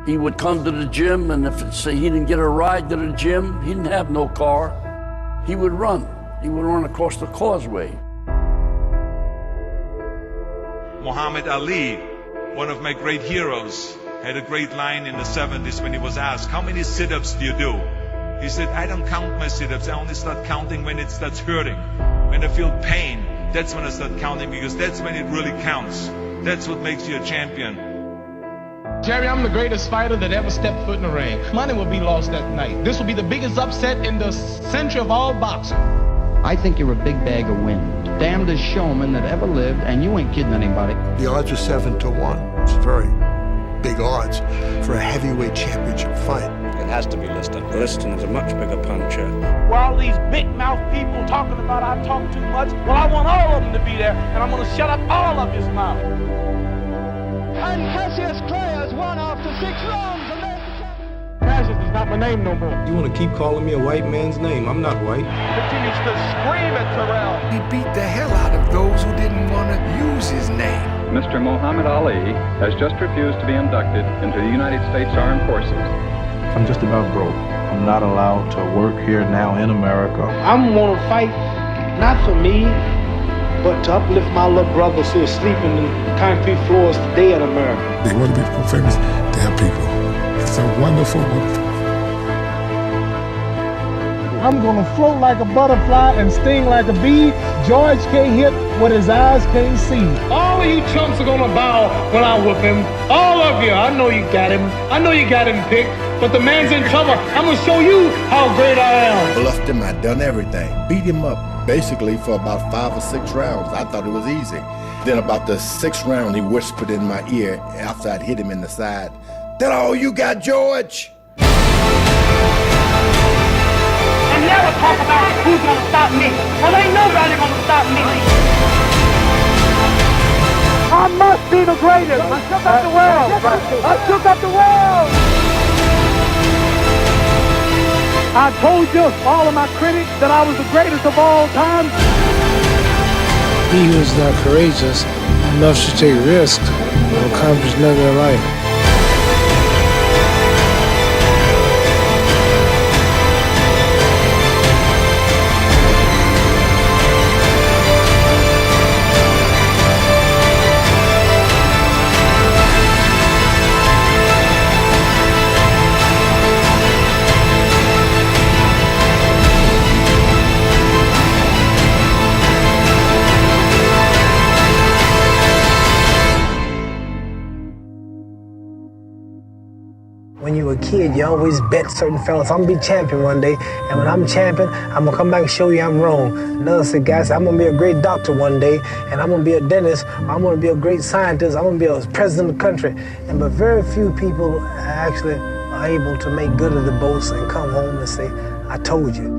He would come to the gym, and if say he didn't get a ride to the gym, he didn't have no car, he would run. He would run across the causeway. Muhammad Ali, one of my great heroes, had a great line in the 70s when he was asked, how many sit-ups do you do? He said, I don't count my sit-ups. I only start counting when it starts hurting. When I feel pain, that's when I start counting, because that's when it really counts. That's what makes you a champion. Jerry, I'm the greatest fighter that ever stepped foot in the ring. Money will be lost that night. This will be the biggest upset in the century of all boxing. I think you're a big bag of wind. Damnedest showman that ever lived, and you ain't kidding anybody. The odds are 7-1. It's very big odds for a heavyweight championship fight. It has to be Liston. Liston is a much bigger puncher. While these big mouth people talking about I talk too much, well, I want all of them to be there, and I'm going to shut up all of his mouth. And Cassius Clay has won after 6 rounds. Cassius is not my name no more. You want to keep calling me a white man's name? I'm not white. Continues to scream at Terrell. He beat the hell out of those who didn't want to use his name. Mr. Muhammad Ali has just refused to be inducted into the United States Armed Forces. I'm just about broke. I'm not allowed to work here now in America. I'm gonna fight, not for me, but to uplift my little brothers who are sleeping in concrete floors today in America. They want to be famous to help people. It's a wonderful, wonderful. I'm gonna float like a butterfly and sting like a bee. George can't hit what his eyes can't see. All of you chumps are gonna bow when I whoop him. All of you. I know you got him. I know you got him picked. But the man's in trouble. I'm gonna show you how great I am. Bluffed him. I done everything. Beat him up basically for about 5 or 6 rounds. I thought it was easy. Then about the 6th round, he whispered in my ear after I'd hit him in the side, "That all you got, George?" And never talk about who's gonna stop me. Well, ain't nobody gonna stop me. I must be the greatest. I shook up the world. I shook up the world. I told you, all of my critics, that I was the greatest of all time. He who is not courageous enough to take risks will accomplish nothing in life. When you were a kid, you always bet certain fellas, I'm gonna be champion one day, and when I'm champion, I'm gonna come back and show you I'm wrong. Another said, guys, I'm gonna be a great doctor one day, and I'm gonna be a dentist, I'm gonna be a great scientist, I'm gonna be a president of the country. But very few people actually are able to make good of the boast and come home and say, I told you.